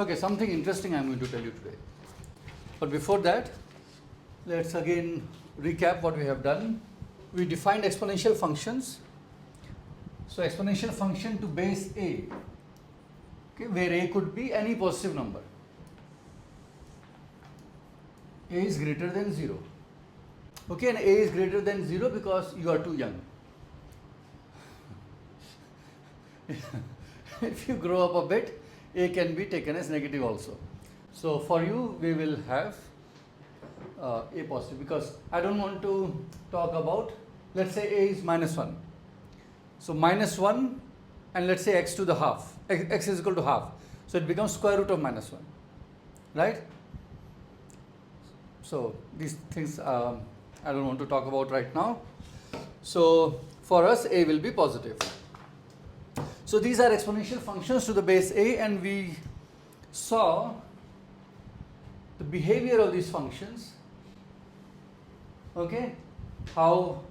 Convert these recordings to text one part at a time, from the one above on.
Okay, something interesting I'm going to tell you today. But before that, let's again recap what we have done. We defined exponential functions. So exponential function to base a, okay, where a could be any positive number. A is greater than 0. Okay, and a is greater than 0 because you are too young. If you grow up a bit, a can be taken as negative also. So for you, we will have a positive, because I don't want to talk about, let's say a is minus 1. So minus 1 and let's say x to the half, x is equal to half. So it becomes square root of minus 1, right? So these things I don't want to talk about right now. So for us, a will be positive. So these are exponential functions to the base a, and we saw the behavior of these functions, okay, how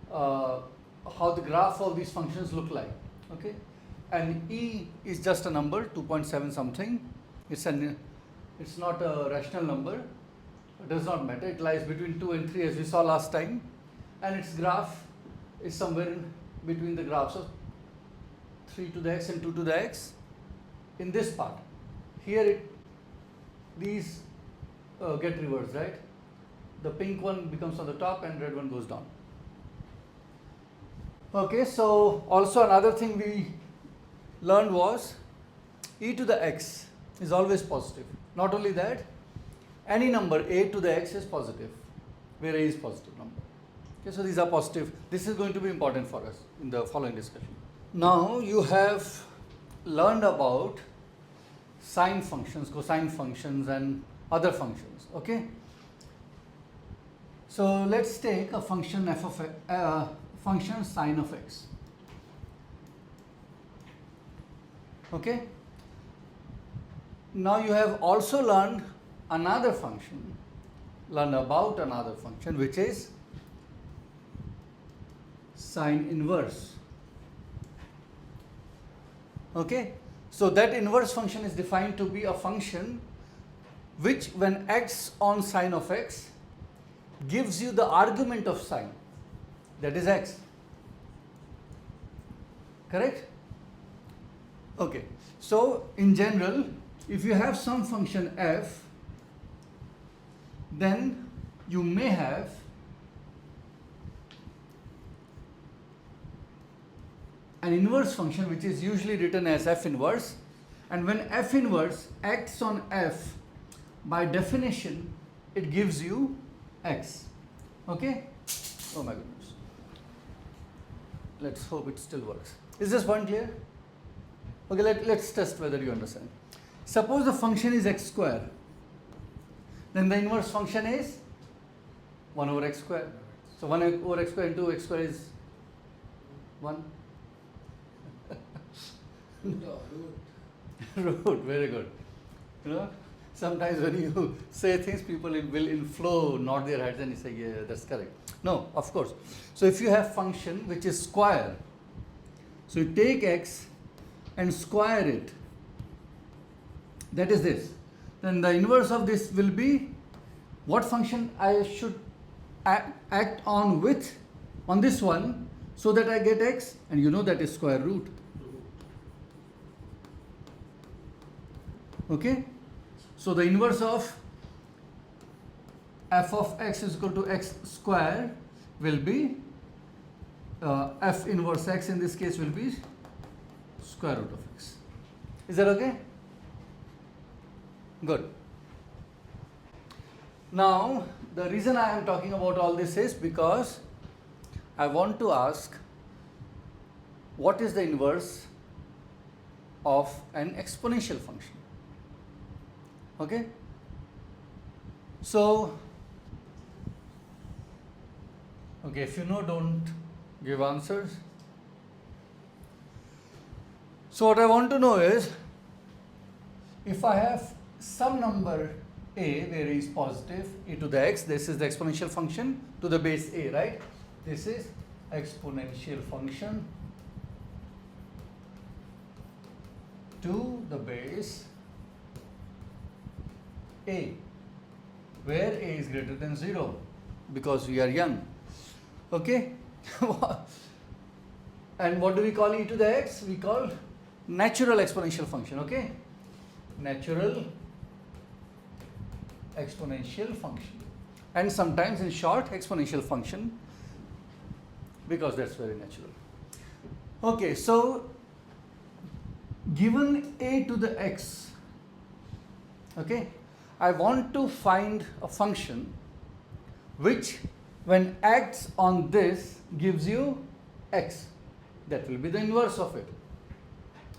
the graph of these functions look like, okay, and e is just a number, 2.7 something. It's not a rational number. It does not matter. It lies between 2 and 3 as we saw last time, and its graph is somewhere in between the graphs of 3 to the x and 2 to the x in this part. Here these get reversed, right? The pink one becomes on the top and red one goes down. Okay, so also another thing we learned was e to the x is always positive. Not only that, any number a to the x is positive, where a is positive number. Okay, so these are positive. This is going to be important for us in the following discussion. Now you have learned about sine functions, cosine functions, and other functions. Okay. So let's take a function f of function sine of x. Okay. Now you have also learned another function, about another function, which is sine inverse. Okay, so that inverse function is defined to be a function which, when acts on sine of x, gives you the argument of sine, that is x. Correct? Okay, so in general, if you have some function f, then you may have an inverse function which is usually written as f inverse, and when f inverse acts on f, by definition it gives you x. Okay? Oh my goodness. Let's hope it still works. Is this point clear? Okay, let's test whether you understand. Suppose the function is x square, then the inverse function is 1 over x square. So 1 over x square into x square is 1. Root, very good. You know, sometimes when you say things, people will in flow nod their heads and you say, yeah, that's correct. No, of course. So if you have function which is square, so you take x and square it, that is this, then the inverse of this will be what function I should act on with, on this one, so that I get x, and you know that is square root. Okay, so the inverse of f of x is equal to x square will be f inverse x in this case will be square root of x. Is that okay? Good. Now the reason I am talking about all this is because I want to ask, what is the inverse of an exponential function? Okay, so okay, if you know, don't give answers. So what I want to know is, if I have some number a where a is positive, e to the x, this is the exponential function to the base a, right? This is exponential function to the base a, where a is greater than 0, because we are young. Okay? And what do we call e to the x? We call natural exponential function. Okay? Natural exponential function. And sometimes in short, exponential function, because that's very natural. Okay, so given a to the x, okay, I want to find a function which, when acts on this, gives you x. That will be the inverse of it.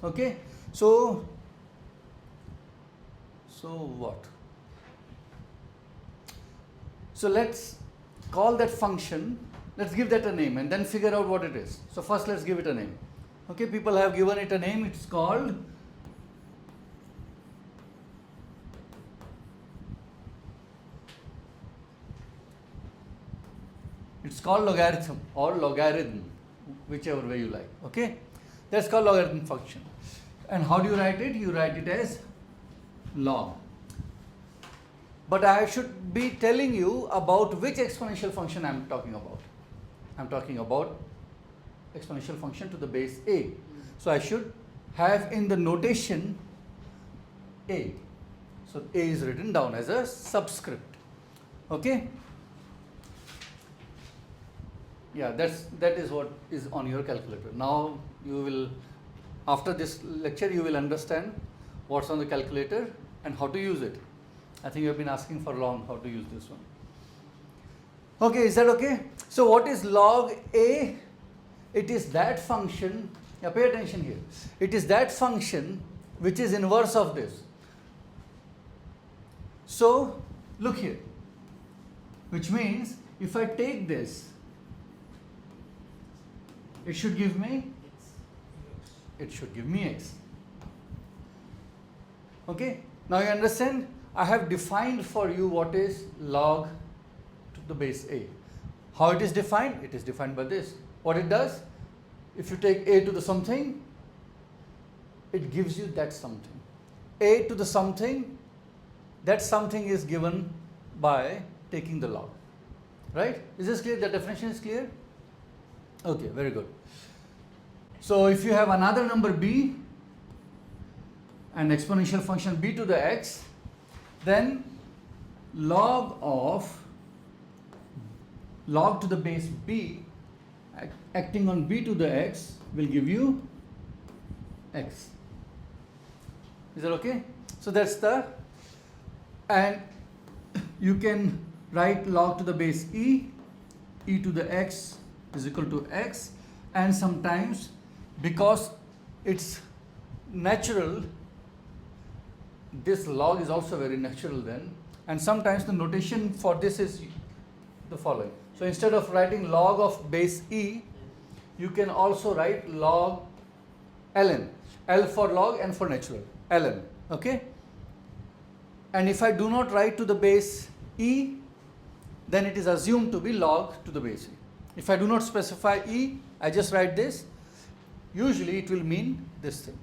Okay, so what? So let's call that function, let's give that a name and then figure out what it is. So first let's give it a name. Okay, people have given it a name. It's called logarithm or logarithm, whichever way you like. Okay, that's called logarithm function. And how do you write it? You write it as log. But I should be telling you about which exponential function I'm talking about. I'm talking about exponential function to the base a. So I should have in the notation a. So a is written down as a subscript. Okay? Yeah, that is what is on your calculator. Now you will, after this lecture, you will understand what's on the calculator and how to use it. I think you have been asking for long how to use this one. Okay, is that okay? So what is log a? It is that function, pay attention here. It is that function which is inverse of this. So look here, which means if I take this, it should give me x. Okay, now you understand? I have defined for you what is log to the base a. How it is defined? It is defined by this. What it does? If you take a to the something, it gives you that something. A to the something, that something is given by taking the log. Right? Is this clear? The definition is clear? Okay, very good. So if you have another number b, an exponential function b to the x, then log to the base b acting on b to the x will give you x. Is that okay? So that's and you can write log to the base e to the x is equal to x, and sometimes because it's natural, this log is also very natural then, and sometimes the notation for this is the following. So instead of writing log of base e, you can also write log ln, L for log and for natural, ln, okay? And if I do not write to the base e, then it is assumed to be log to the base e. If I do not specify e, I just write this, usually it will mean this thing,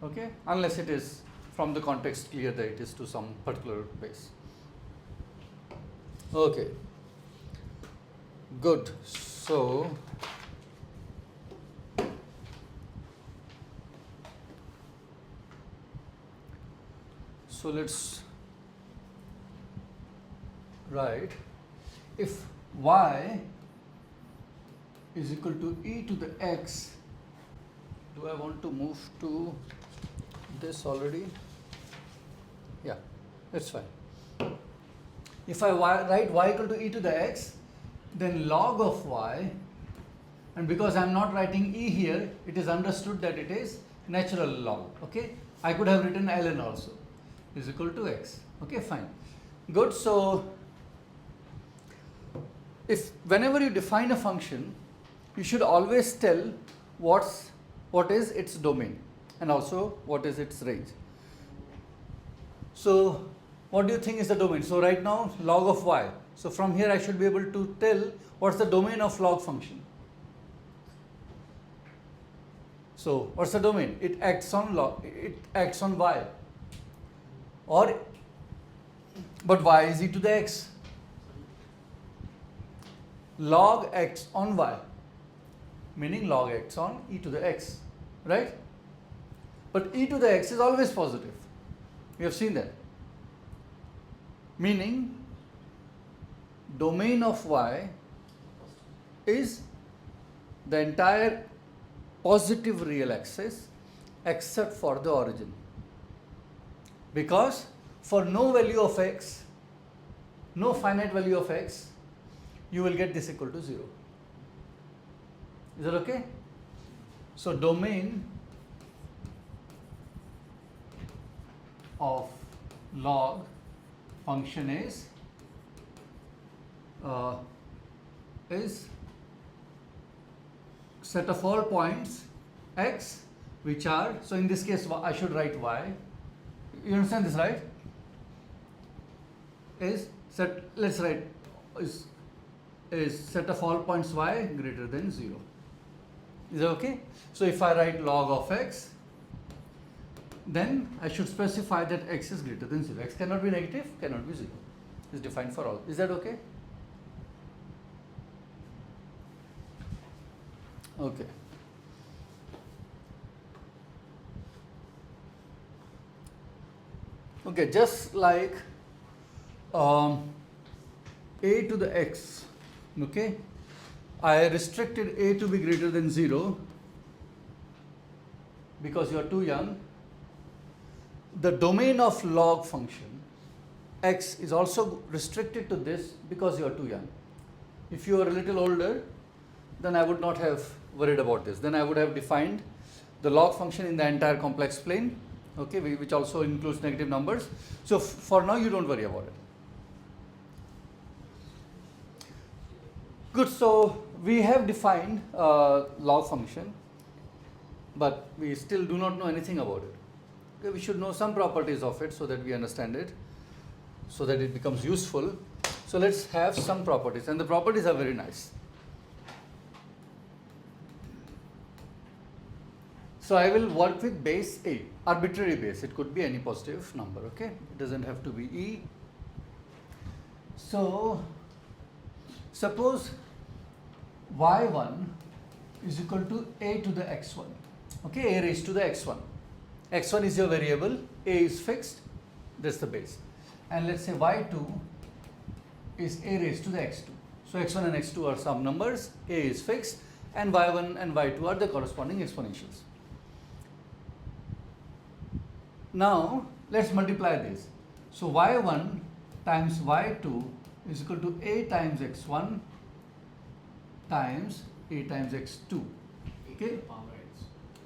okay? Unless it is from the context clear that it is to some particular base. Okay, good. So let's write, if y is equal to e to the x, do I want to move to this already? Yeah, that's fine. If I write y equal to e to the x, then log of y, and because I am not writing e here, it is understood that it is natural log, okay? I could have written ln also, is equal to x, okay, fine. Good. So if whenever you define a function, you should always tell what is its domain and also what is its range. So what do you think is the domain? So right now log of y. So from here I should be able to tell what's the domain of log function. So what's the domain? It acts on log, it acts on y. Or But y is e to the x. Log x on y, meaning log x on e to the x, right? But e to the x is always positive. We have seen that. Meaning domain of y is the entire positive real axis except for the origin. Because for no value of x, no finite value of x, you will get this equal to 0. Is that okay? So domain of log function is set of all points x which are, so in this case I should write y. You understand this, right? Is set, let's write is set of all points y greater than 0. Is that okay? So if I write log of x, then I should specify that x is greater than 0. X cannot be negative, cannot be 0. It's defined for all. Is that okay? Okay. Okay, just like a to the x, okay, I restricted a to be greater than 0 because you are too young. The domain of log function x is also restricted to this because you are too young. If you are a little older, then I would not have worried about this. Then I would have defined the log function in the entire complex plane, okay, which also includes negative numbers. So for now, you don't worry about it. Good. So we have defined log function, but we still do not know anything about it. Okay, we should know some properties of it so that we understand it, so that it becomes useful. So let's have some properties, and the properties are very nice. So I will work with base a, arbitrary base. It could be any positive number, okay? It doesn't have to be e. So suppose y1 is equal to a to the x1, okay, a raised to the x1. x1 is your variable, a is fixed, that's the base. And let's say y2 is a raised to the x2. So x1 and x2 are some numbers, a is fixed, and y1 and y2 are the corresponding exponentials. Now let's multiply this. So y1 times y2 is equal to a times x1 times a times x2. Okay?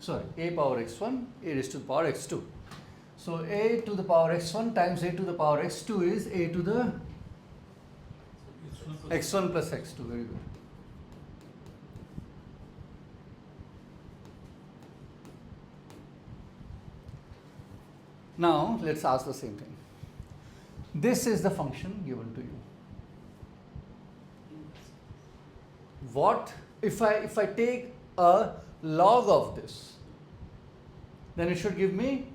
Sorry, a power x1, a raised to the power x2. So a to the power x1 times a to the power x2 is a to the x1 plus x2. Very good. Now let's ask the same thing. This is the function given to you. What if I take a log of this? Then it should give me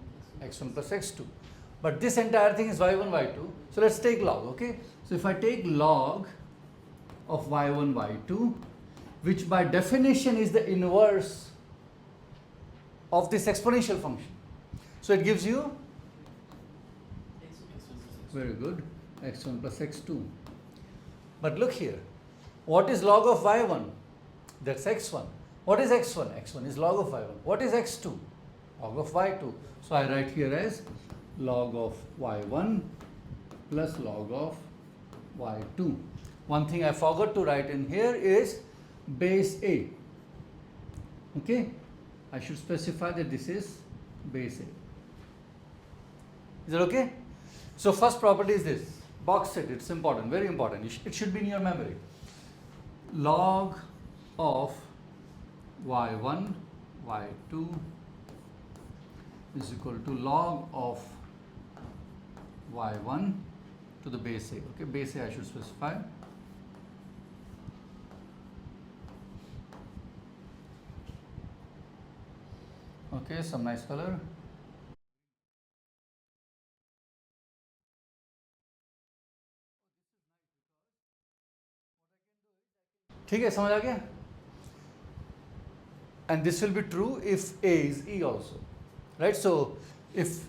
x1 plus x2. But this entire thing is y1, y2. So let's take log, okay? So if I take log of y1, y2, which by definition is the inverse of this exponential function. So it gives you, very good, x1 plus x2. But look here, what is log of y1? That's x1. What is x1? x1 is log of y1. What is x2? Log of y2. So I write here as log of y1 plus log of y2. One thing I forgot to write in here is base a. Okay? I should specify that this is base a. Is that okay? So first property is this. Box it. It's important. Very important. It should be in your memory. Log of y1, y2 is equal to log of y1 to the base a. Okay, base a I should specify. Okay, some nice color. ठीक है, समझ आ गया? And this will be true if A is E also, right? So if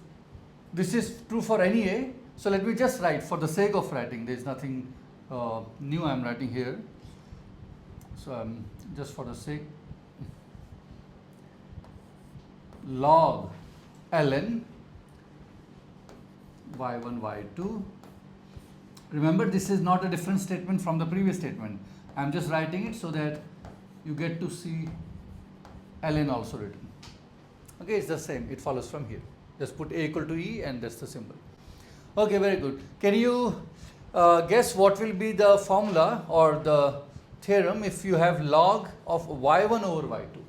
this is true for any A, so let me just write for the sake of writing. There is nothing new I am writing here. So I'm just for the sake, log ln y1 y2. Remember, this is not a different statement from the previous statement. I am just writing it so that you get to see ln also written. Okay, it's the same. It follows from here. Just put A equal to E and that's the symbol. Okay, very good. Can you guess what will be the formula or the theorem if you have log of y1 over y2?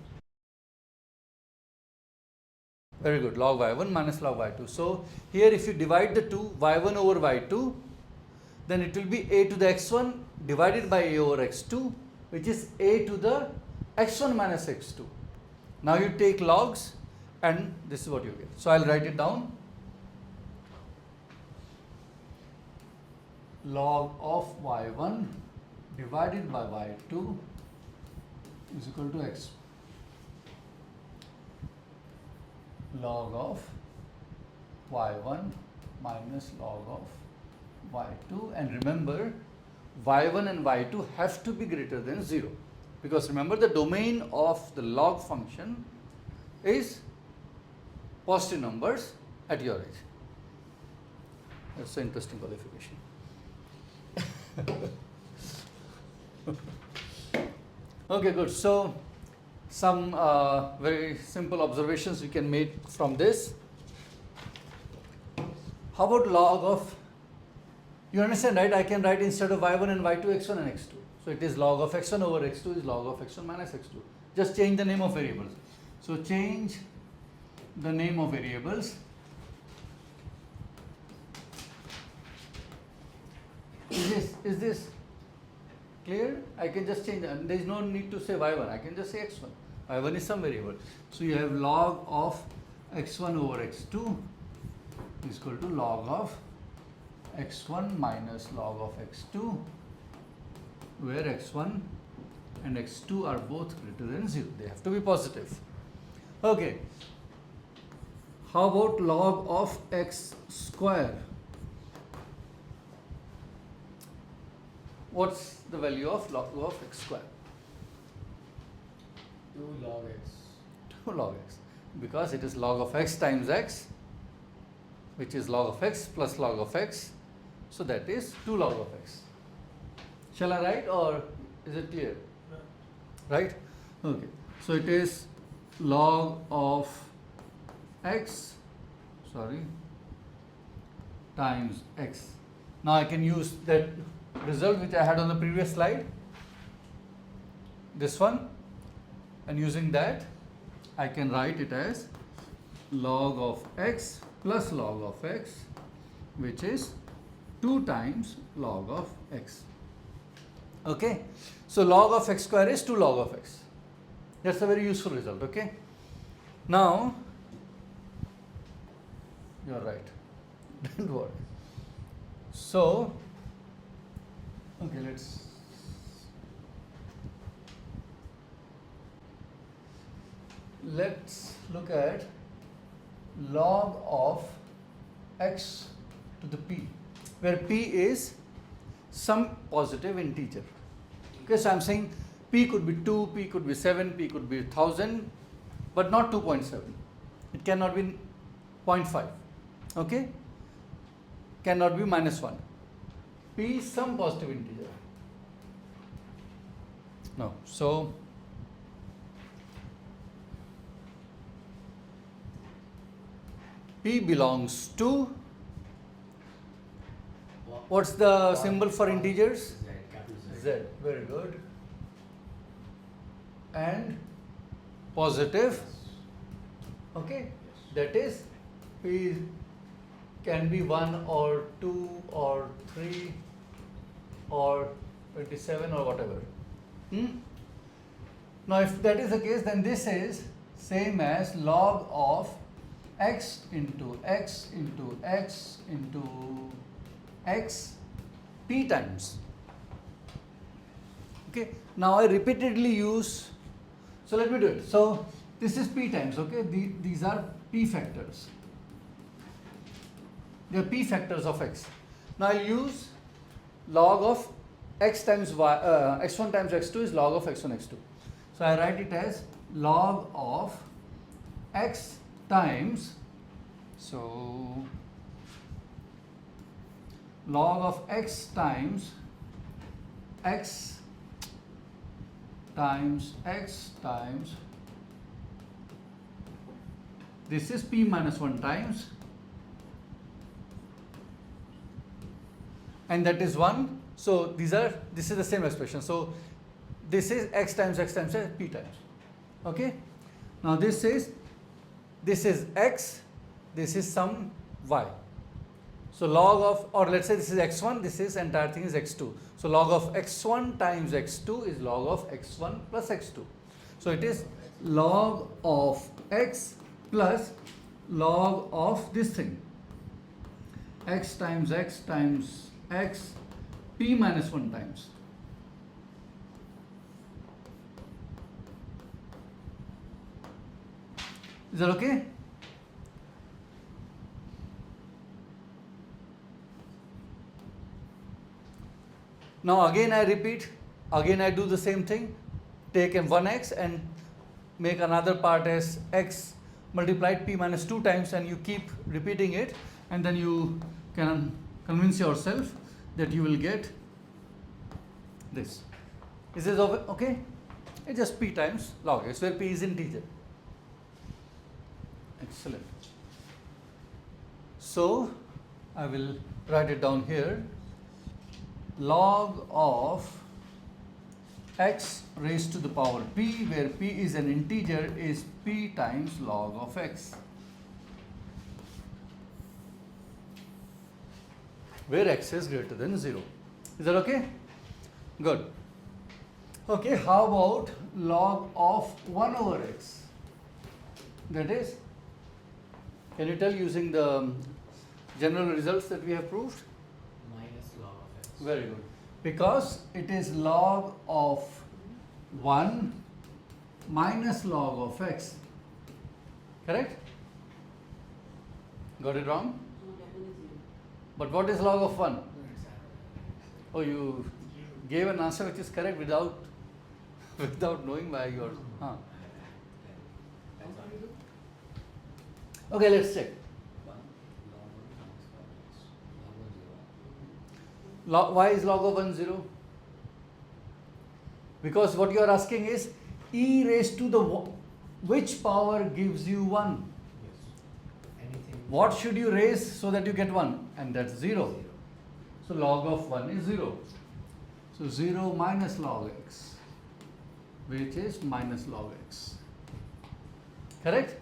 Very good. Log y1 minus log y2. So here if you divide the two, y1 over y2, then it will be a to the x1 divided by a over x2, which is a to the x1 minus x2. Now you take logs and this is what you get. So I'll write it down. Log of y1 divided by y2 is equal to x. Log of y1 minus log of y2, and remember y1 and y2 have to be greater than 0, because remember the domain of the log function is positive numbers at your age. That's an interesting qualification. Okay, good. So some very simple observations we can make from this. How about log of, you understand, right? I can write instead of y1 and y2 x1 and x2. So it is log of x1 over x2 is log of x1 minus x2. Just change the name of variables. So change the name of variables. Is this clear? I can just change that. There is no need to say y1. I can just say x1. y1 is some variable. So you have log of x1 over x2 is equal to log of x1 minus log of x2, where x1 and x2 are both greater than 0. They have to be positive. Okay. How about log of x square? What's the value of log of x square? 2 log x. 2 log x. Because it is log of x times x, which is log of x plus log of x. So that is 2 log of x. Shall I write, or is it clear? Right? Okay. So it is log of x, times x. Now I can use that result which I had on the previous slide, this one, and using that I can write it as log of x plus log of x, which is 2 times log of x. Okay, so log of x square is 2 log of x. That's a very useful result. Okay, now you are right. Don't worry. So, okay, let's look at log of x to the p, where p is some positive integer. Okay, so I'm saying p could be 2, p could be 7, p could be 1000, but not 2.7. It cannot be 0.5. Okay, cannot be -1. P is some positive integer. No, so P belongs to, what's the symbol for integers? Z, capital Z. Z. Very good. And positive. Okay, that is P can be 1 or 2 or 3 or 27 or whatever. Now if that is the case, then this is same as log of x into x into x into x p times. Okay, now I repeatedly use, so let me do it. So this is p times, okay, these are p factors. They are p factors of x. Now I'll use log of x times y, x1 times x2 is log of x1 x2. So I write it as log of x times, so log of x times x times x times, this is p minus 1 times, and that is 1. So this is the same expression. So this is x times p times. Okay. Now this is x, this is some y. So log of, or let's say this is x1, this is entire thing is x2. So log of x1 times x2 is log of x1 plus x2. So it is log of x plus log of this thing, x times x p minus 1 times. Is that okay? Now again I repeat, again I do the same thing, take m1x and make another part as x multiplied p minus 2 times, and you keep repeating it, and then you can convince yourself that you will get this. Is this okay? It's just p times log x, where p is integer. Excellent. So I will write it down here. Log of x raised to the power p, where p is an integer, is p times log of x, where x is greater than 0. Is that okay? Good. Okay, how about log of 1 over x? That is, can you tell using the general results that we have proved? Minus log of x. Very good. Because it is log of 1 minus log of x. Correct? Got it wrong? But what is log of 1? Oh, you gave an answer which is correct without knowing why you are. Huh. Okay, let's check. Why is log of 1 0? Because what you are asking is e raised to the which power gives you 1? Anything. What should you raise so that you get 1? And that's 0. So log of 1 is 0. So 0 minus log x, which is minus log x. Correct?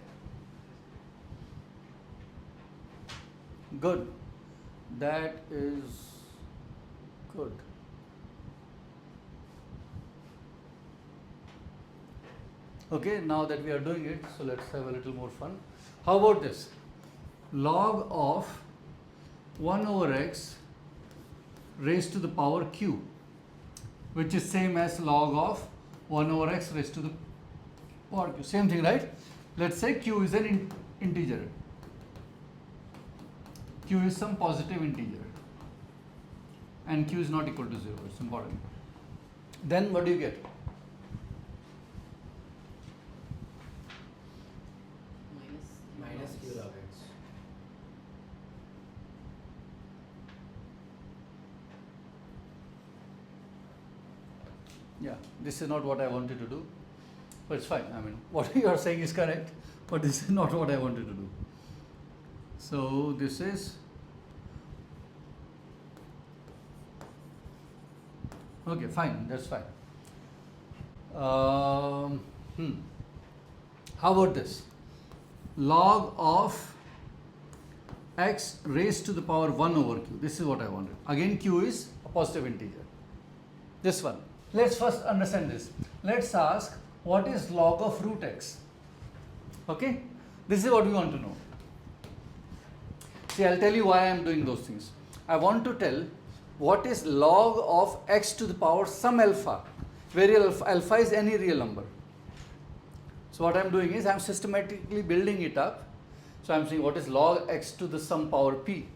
Good. That is good. Okay, now that we are doing it, so let's have a little more fun. How about this? Log of 1 over x raised to the power q, which is same as log of 1 over x raised to the power q. Same thing, right? Let's say q is an integer. Q is some positive integer. And q is not equal to 0. It's important. Then what do you get? Minus q log x. Yeah, this is not what I wanted to do, but it's fine. I mean, what you are saying is correct, but this is not what I wanted to do. So this is, okay, fine, that's fine. How about this? Log of x raised to the power 1 over q. This is what I wanted. Again, q is a positive integer. This one. Let's first understand this. Let's ask, what is log of root x? Okay? This is what we want to know. See, I'll tell you why I am doing those things. I want to tell what is log of x to the power some alpha. where alpha is any real number. So what I am doing is I am systematically building it up. So I am saying what is log x to the some power p.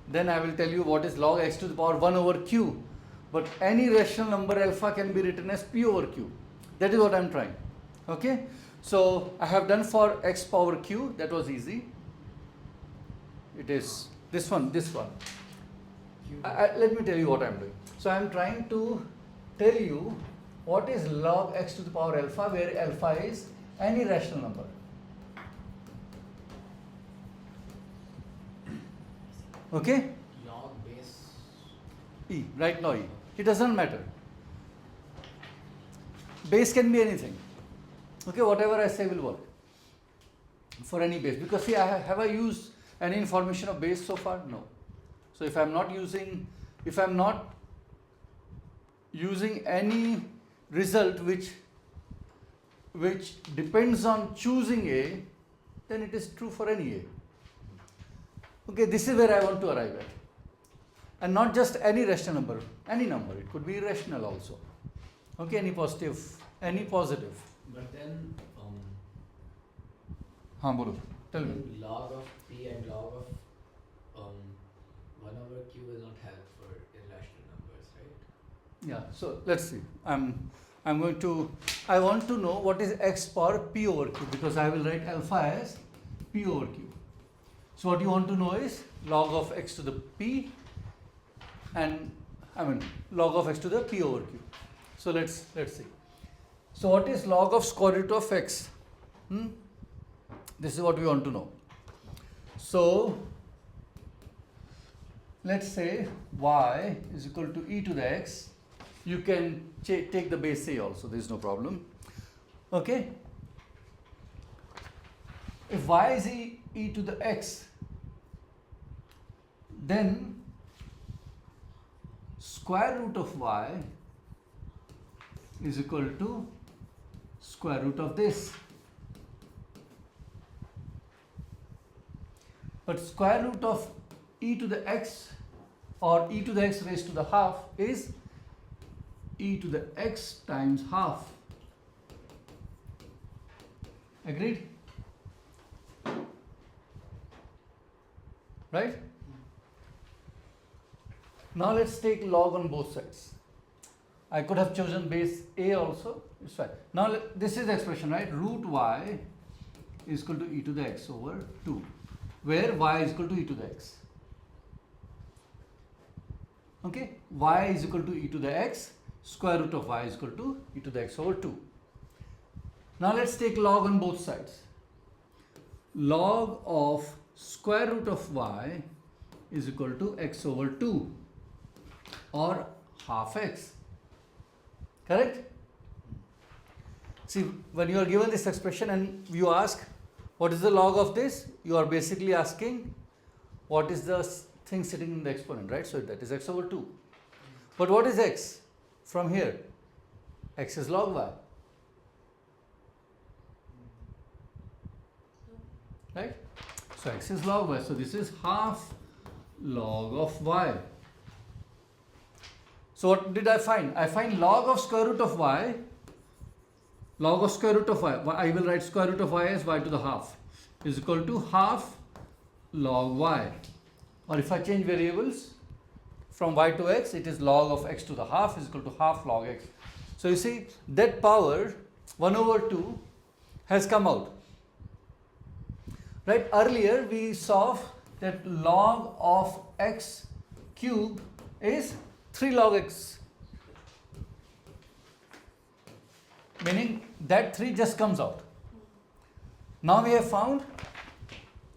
Then I will tell you what is log x to the power 1 over q. But any rational number alpha can be written as p over q. That is what I am trying. Okay. So I have done for x power q. That was easy. It is this one. Let me tell you what I am doing. So I am trying to tell you what is log x to the power alpha, where alpha is any rational number. Okay? Log base. E, right now E. It doesn't matter. Base can be anything. Okay, whatever I say will work for any base. Because see, have I used any information of base so far? No. So if I'm not using any result which depends on choosing A, then it is true for any A. Okay, this is where I want to arrive at. And not just any rational number, any number. It could be irrational also. Okay, any positive. But then, Bolo, tell me. log of p and log of 1 over q will not help for irrational numbers, right? Yeah, so let's see. I want to know what is x power p over q, because I will write alpha as p over q. So what you want to know is log of x to the p and log of x to the p over q. So let's see. So what is log of square root of x? This is what we want to know. So let's say y is equal to e to the x. You can take the base a also, there is no problem. Okay. If y is e to the x, then square root of y is equal to square root of this. But square root of e to the x or e to the x raised to the half is e to the x times half. Agreed? Right? Now let's take log on both sides. I could have chosen base a also, it's fine. Now this is the expression, right? Root y is equal to e to the x over 2, where y is equal to e to the x. Okay, y is equal to e to the x, square root of y is equal to e to the x over 2. Now let's take log on both sides. Log of square root of y is equal to x over 2 or half x. Correct? See, when you are given this expression and you ask what is the log of this, you are basically asking what is the thing sitting in the exponent, right? So that is x over 2. But what is x from here? X is log y. Right? So x is log y. So this is half log of y. So what did I find? I find log of square root of y. Log of square root of y. I will write square root of y as y to the half is equal to half log y. Or if I change variables from y to x, it is log of x to the half is equal to half log x. So you see that power 1 over 2 has come out. Right? Earlier we saw that log of x cube is 3 log x. Meaning that 3 just comes out. Now we have found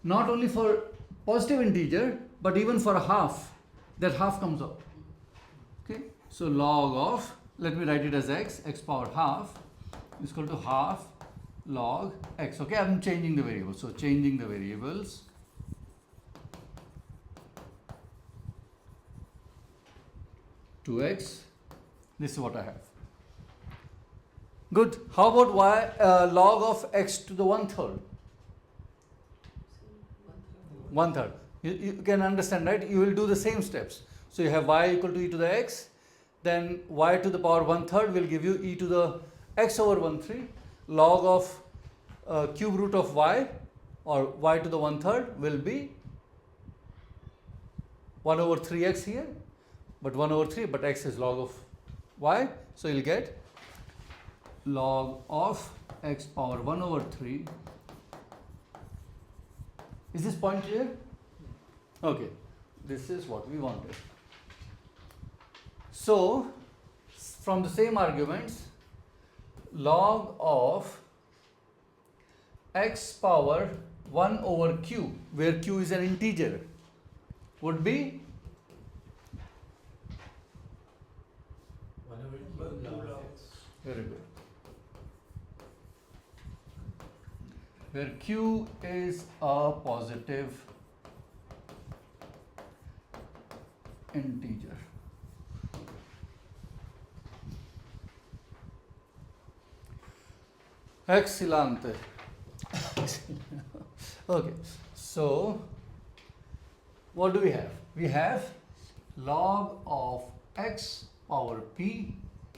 not only for positive integer but even for a half, that half comes out. Okay, so log of, let me write it as x power half is equal to half log x. Okay, I am changing the variables. So changing the variables. To x, this is what I have. Good. How about y log of x to the 1/3? 1/3. You can understand, right? You will do the same steps. So you have y equal to e to the x, then y to the power 1/3 will give you e to the x over 1/3. Log of cube root of y, or y to the 1/3, will be 1 over 3x here, but 1 over 3, but x is log of y, so you'll get log of x power 1 over 3. Is this point clear? Okay, this is what we wanted. So, from the same arguments, log of x power 1 over q, where q is an integer, would be 1 over q log of x. very good. Where q is a positive integer. Excellent. Okay, so what do we have? We have log of x power p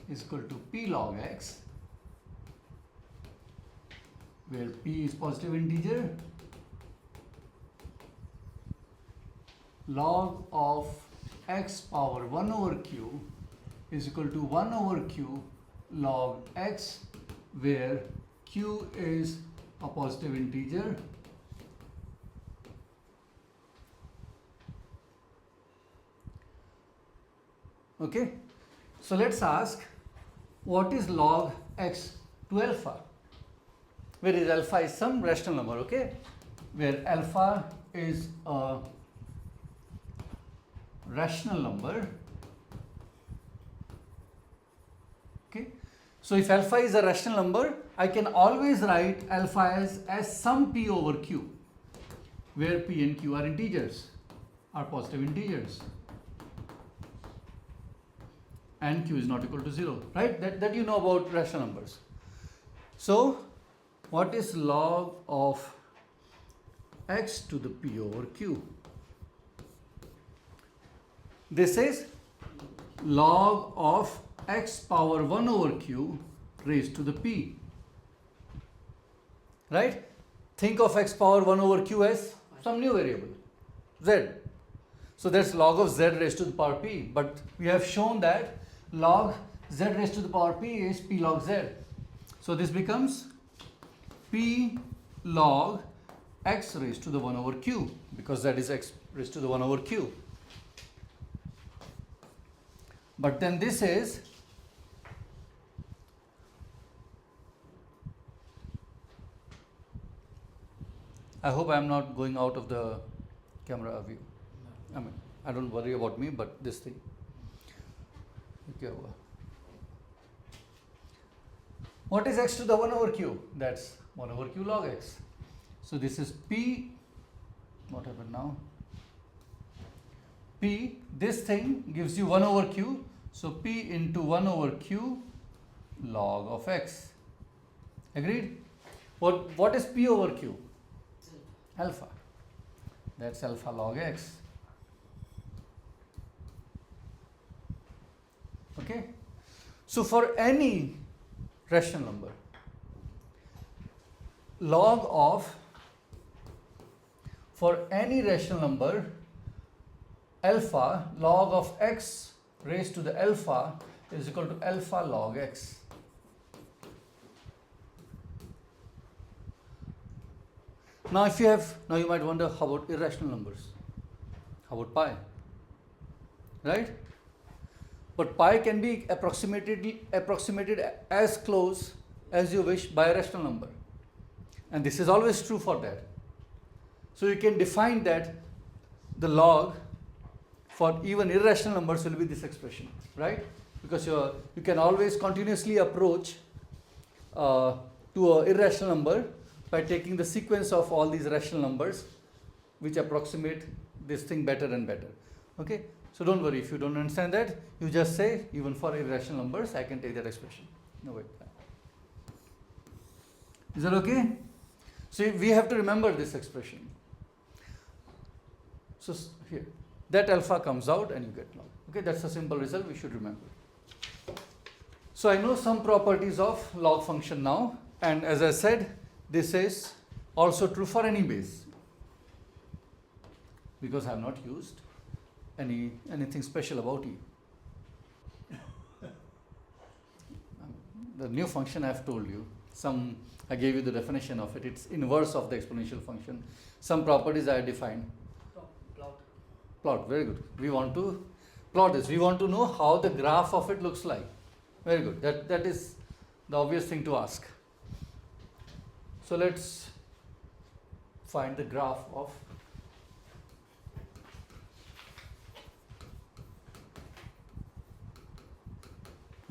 is equal to p log x, where p is positive integer, log of x power 1 over q is equal to 1 over q log x, where q is a positive integer, okay. So let's ask, what is log x to alpha? Where is alpha is some rational number, okay, where alpha is a rational number, okay. So if alpha is a rational number, I can always write alpha as some p over q, where p and q are integers, are positive integers, and q is not equal to 0, right? That you know about rational numbers. So what is log of x to the p over q? This is log of x power 1 over q raised to the p, right? Think of x power 1 over q as some new variable, z. So that's log of z raised to the power p, but we have shown that log z raised to the power p is p log z. So this becomes p log x raised to the 1 over q, because z is x raised to the 1 over q. But then this is I hope I am not going out of the camera view. I mean, I don't worry about me, but this thing. Okay. What is x to the 1 over q? That's 1 over q log x. So this is p, what happened now? P, this thing gives you 1 over q, so p into 1 over q log of x. Agreed? What is p over q? Alpha. That's alpha log x. Okay? So for any rational number, log of, for any rational number, alpha log of x raised to the alpha is equal to alpha log x. Now you might wonder, how about irrational numbers? How about pi? Right? But pi can be approximated as close as you wish by a rational number. And this is always true for that. So you can define that the log for even irrational numbers will be this expression, right? Because you can always continuously approach to an irrational number by taking the sequence of all these rational numbers which approximate this thing better and better. Okay? So don't worry, if you don't understand that, you just say, even for irrational numbers, I can take that expression. No, wait. Is that okay? So we have to remember this expression. So here, that alpha comes out and you get log. Okay, that's a simple result we should remember. So I know some properties of log function now, and as I said, this is also true for any base, because I have not used anything special about e. The new function I have told you, I gave you the definition of it. It's inverse of the exponential function. Some properties I defined. Plot, very good. We want to plot this. We want to know how the graph of it looks like. Very good. That is the obvious thing to ask. So let's find the graph of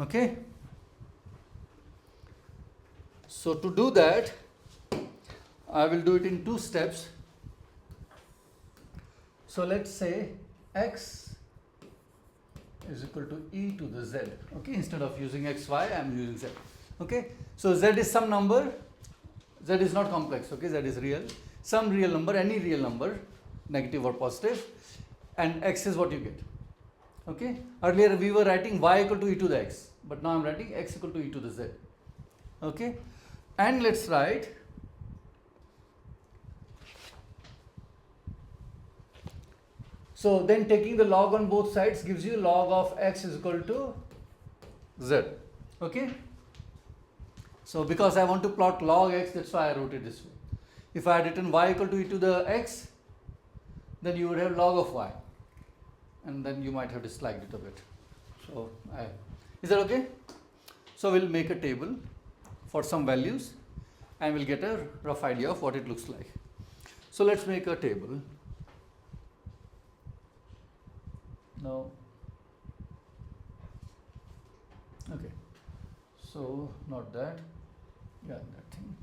okay. So to do that, I will do it in 2 steps. So let's say x is equal to e to the z. Okay, instead of using x, y, I am using z. Okay, so z is some number. Z is not complex. Okay, z is real. Some real number, any real number, negative or positive, and x is what you get. Okay, earlier we were writing y equal to e to the x, but now I am writing x equal to e to the z. Okay, and let's write so then taking the log on both sides gives you log of x is equal to z. Okay, so because I want to plot log x, that's why I wrote it this way. If I had written y equal to e to the x, then you would have log of y, and then you might have disliked it a bit. So is that okay? So we'll make a table for some values and we'll get a rough idea of what it looks like. So let's make a table. Now, okay, so not that, yeah, that thing.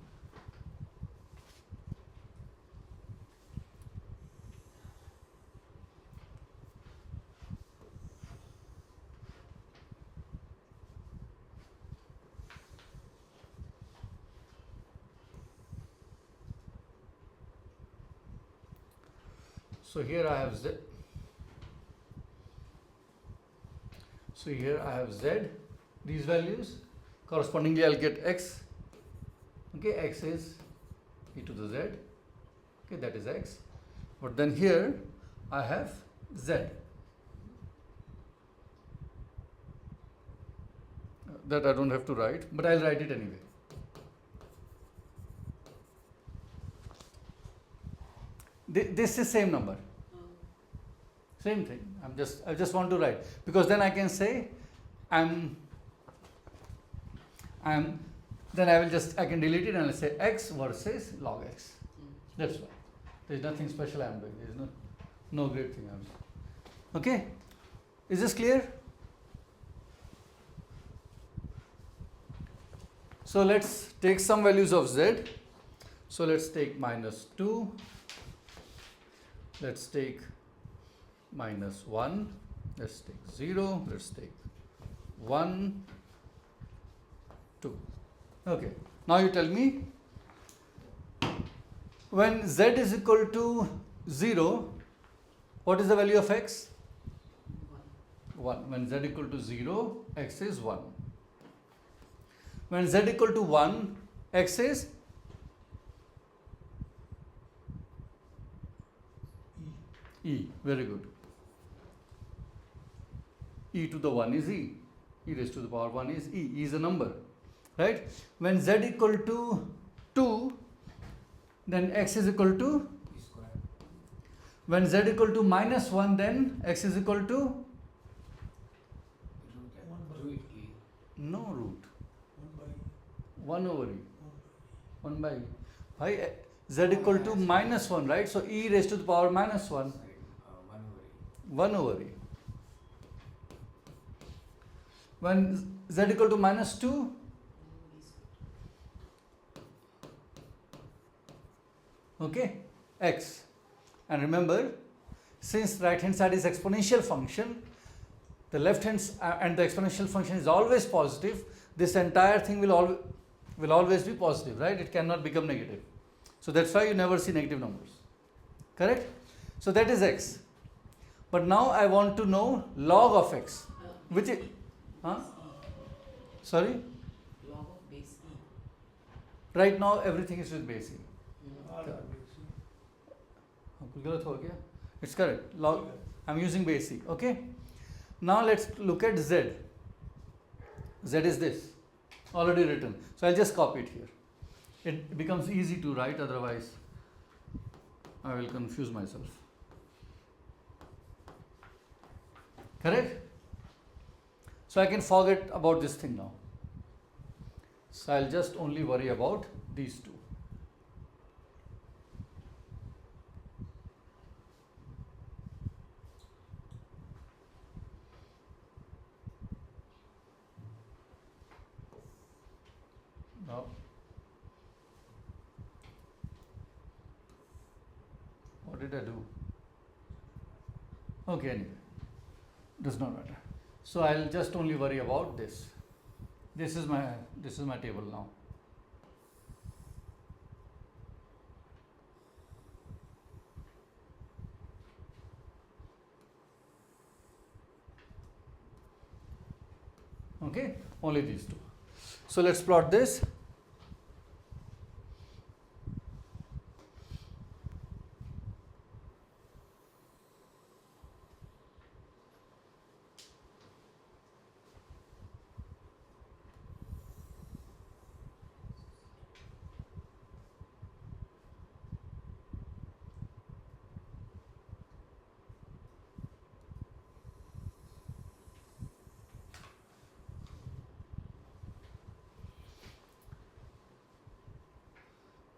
So here I have z. So here I have z, these values. Correspondingly, I'll get x. Okay, x is e to the z. Okay, that is x. But then here I have z. That I don't have to write, but I'll write it anyway. This is same number. Same thing. I just want to write, because then I can say then I can delete it and I'll say x versus log x. That's why. There's nothing special I'm doing. There's no great thing I'm doing. Okay? Is this clear? So let's take some values of z. So let's take -2. Let's take -1, let's take 0, let's take 1, 2. Okay, now you tell me, when z is equal to 0, what is the value of x? 1. When z equal to 0, x is 1. When z equal to 1, x is e. Very good. E to the 1 is e. E raised to the power 1 is e. E is a number. Right? When z equal to 2, then x is equal to E square. when z equal to -1, then x is equal to Root e. no root. 1 over e. 1 by e. Why z equal to -1, right? So e raised to the power -1. 1 over e. 1 over e. When z equal to -2, okay, x. And remember, since right hand side is exponential function, the left hand and the exponential function is always positive, this entire thing will always be positive, right? It cannot become negative. So that's why you never see negative numbers. Correct? So that is x. But now I want to know log of x, which is Sorry? Log of base e. Right now everything is with base e. It's correct. Log, I'm using base e. Okay. Now let's look at z. Z is this, already written. So I'll just copy it here. It becomes easy to write, otherwise I will confuse myself. Correct? So I can forget about this thing now. So I'll just only worry about these two. Now, what did I do? Okay, anyway, does not matter. So I'll just only worry about this. This is my table now. Okay, only these two. So let's plot this.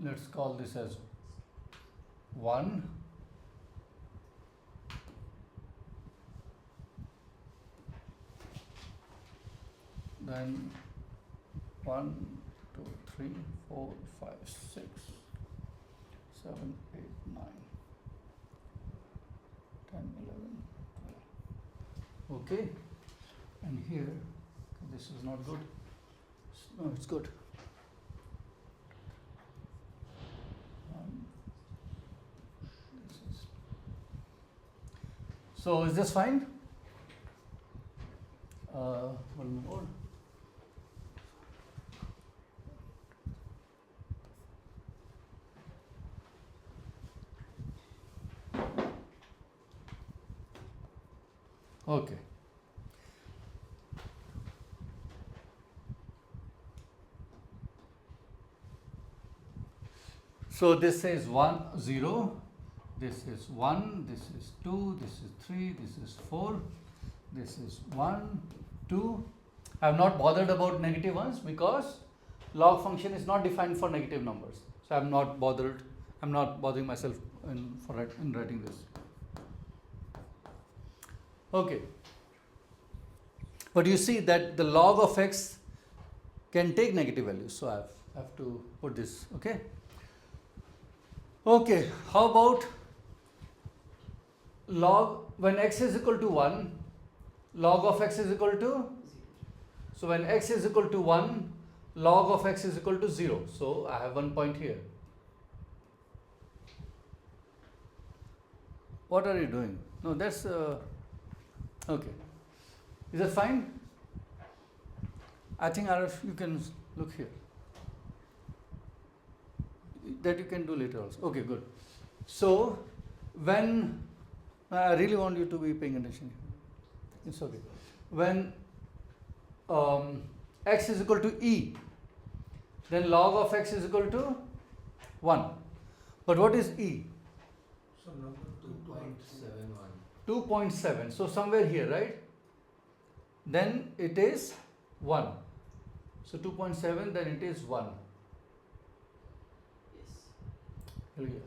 Let's call this as 1. Then 1, 2, 3, 4, 5, 6, 7, 8, 9, 10, 11, 12. Okay. And here, this is not good. No, it's good. So is this fine? One more. Okay. So this is 1, 0. This is 1, this is 2, this is 3, this is 4, this is 1, 2. I have not bothered about negative ones because log function is not defined for negative numbers. So I am not bothering myself in writing this. Okay. But you see that the log of x can take negative values. So I have to put this, okay? Okay, how about log, when x is equal to 1, log of x is equal to? So when x is equal to 1, log of x is equal to 0. So I have 1 point here. What are you doing? No, that's, okay. Is that fine? I think Arif, you can look here. That you can do later also. Okay, good. So when, I really want you to be paying attention. It's okay. When x is equal to e, then log of x is equal to 1. But what is e? So number 2.71. 2.7. So somewhere here, right? Then it is 1. So 2.7, then it is 1. Yes. Clear.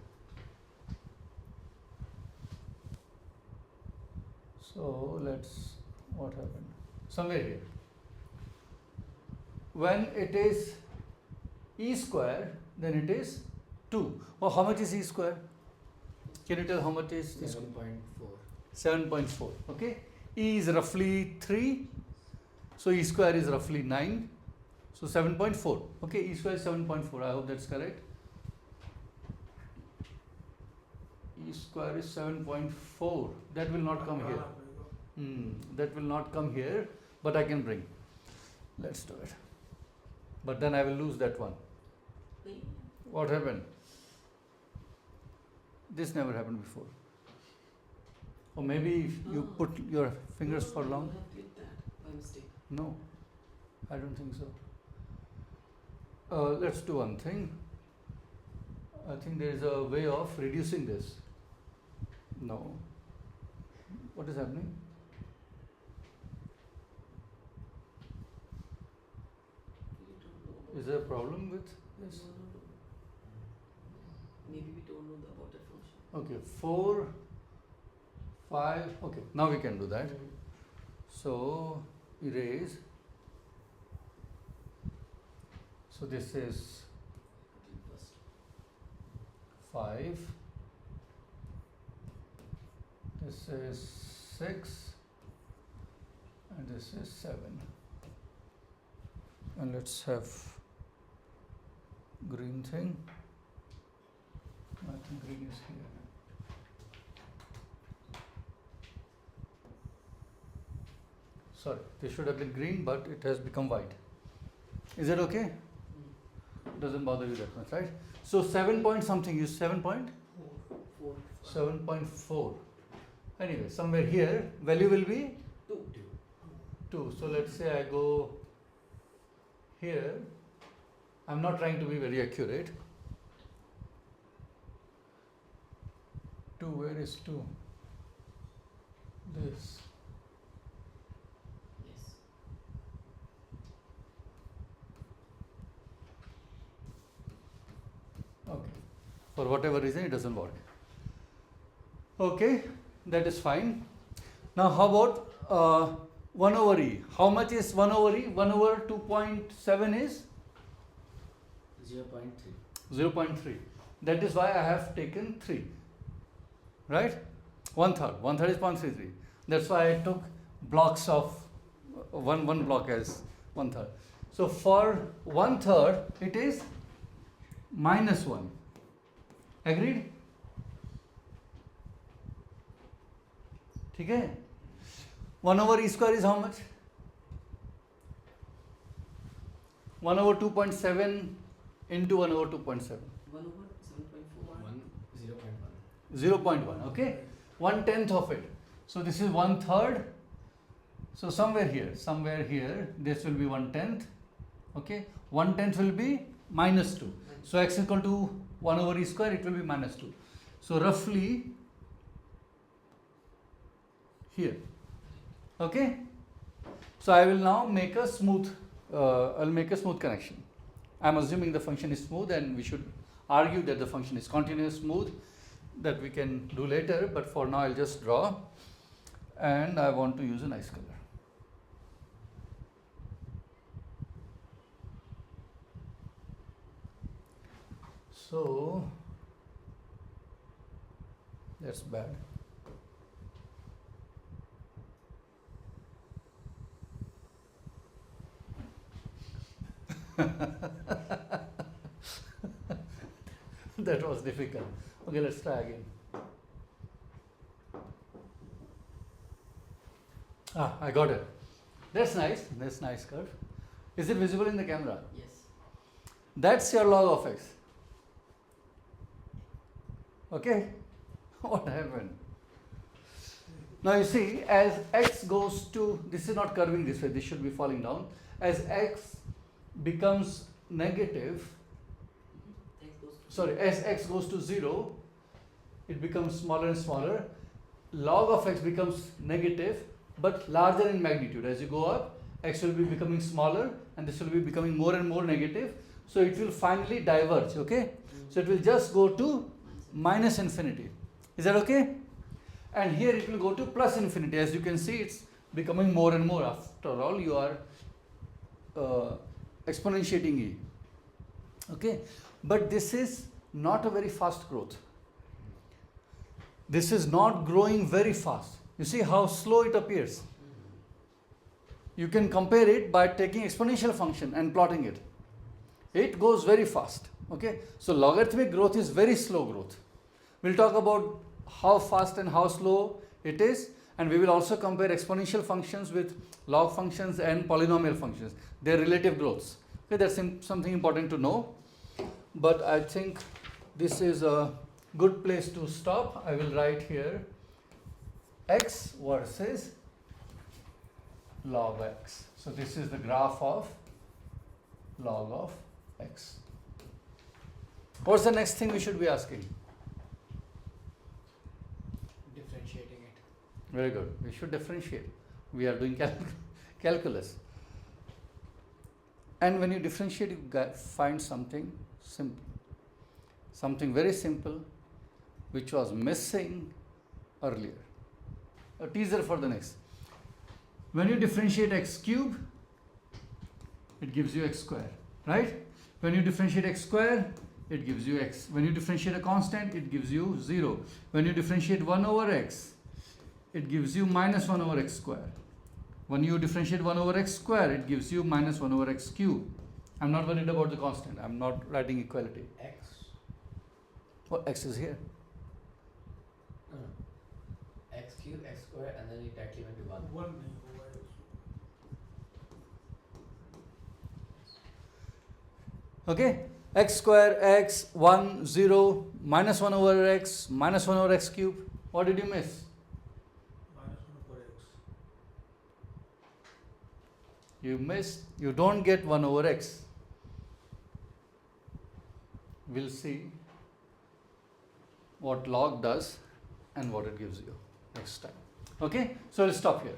So let's, what happened? Somewhere here. When it is e square, then it is 2. Oh, how much is e square? Can you tell how much is e square? 7.4. 7.4. Okay. E is roughly 3. So e square is roughly 9. So 7.4. Okay. E square is 7.4. I hope that's correct. E square is 7.4. That will not come here. That will not come here, but I can bring. Let's do it. But then I will lose that one. What happened? This never happened before. Or maybe if you put your fingers for long. I have clicked that by mistake. No, I don't think so. Let's do one thing. I think there is a way of reducing this. No. What is happening? We don't know about Is there a problem with this? No. Maybe we don't know about that function. Okay, 4, 5. Okay, now we can do that. So, erase. So, this is 5. This is 6. And this is 7. And let's have green thing. I think green is here. Sorry, this should have been green, but it has become white. Is that okay? Doesn't bother you that much, right? So 7 point something is 7 point? 4. 7.4. Anyway, somewhere here, value will be 2. 2. So let's say I go here. I'm not trying to be very accurate. 2, where is 2? This. Yes. Okay. For whatever reason, it doesn't work. Okay, that is fine. Now, how about 1 over e? How much is 1 over e? 1 over 2.7 is 0.3. 0.3. That is why I have taken 3. Right? 1/3. 1/3 is 0.33. That's why I took blocks of one block as 1/3. So for 1/3, it is -1. Agreed? Okay? 1 over e square is how much? 1 over 2.7 into 1 over 2.7. 1 over 7.4. 0.1, okay? 1/10 of it. So this is 1/3. So somewhere here, this will be 1/10. Okay? 1/10 will be -2. So x equal to 1 over e square, it will be -2. So roughly here. Okay? So I will now make a smooth, connection. I'm assuming the function is smooth, and we should argue that the function is continuous smooth. That we can do later, but for now I'll just draw, and I want to use a nice color. So that's bad. That was difficult. Okay, let's try again. I got it. That's nice. That's nice curve. Is it visible in the camera? Yes. That's your log of x. Okay? What happened? Now you see, as x goes to, this is not curving this way, this should be falling down. As x becomes negative, as x goes to 0, it becomes smaller and smaller. Log of x becomes negative, but larger in magnitude. As you go up, x will be becoming smaller, and this will be becoming more and more negative. So it will finally diverge, okay? So it will just go to minus infinity. Is that okay? And here it will go to plus infinity. As you can see, it's becoming more and more. After all, you are exponentiating e. Okay? But this is not a very fast growth. This is not growing very fast. You see how slow it appears. You can compare it by taking exponential function and plotting it. It goes very fast. Okay? So logarithmic growth is very slow growth. We'll talk about how fast and how slow it is, And we will also compare exponential functions with log functions and polynomial functions, their relative growths. Okay, that's something important to know. But I think this is a good place to stop. I will write here x versus log x. So this is the graph of log of x. What's the next thing we should be asking? Differentiating it. Very good. We should differentiate. We are doing calculus. And when you differentiate, you find something simple. Something very simple which was missing earlier. A teaser for the next. When you differentiate x cube, it gives you x square, right? When you differentiate x square, it gives you x. When you differentiate a constant, it gives you 0. When you differentiate 1 over x, it gives you minus 1 over x square. When you differentiate 1 over x square, it gives you minus 1 over x cube. I'm not worried about the constant. I'm not writing equality. X. Well, x is here. No, no. X cube, x square, and then it directly went to 1. Okay? X square, x, 1, 0, minus 1 over x, minus 1 over x cube. What did you miss? You missed, you don't get 1 over x. We'll see what log does and what it gives you next time. Okay? So we'll stop here.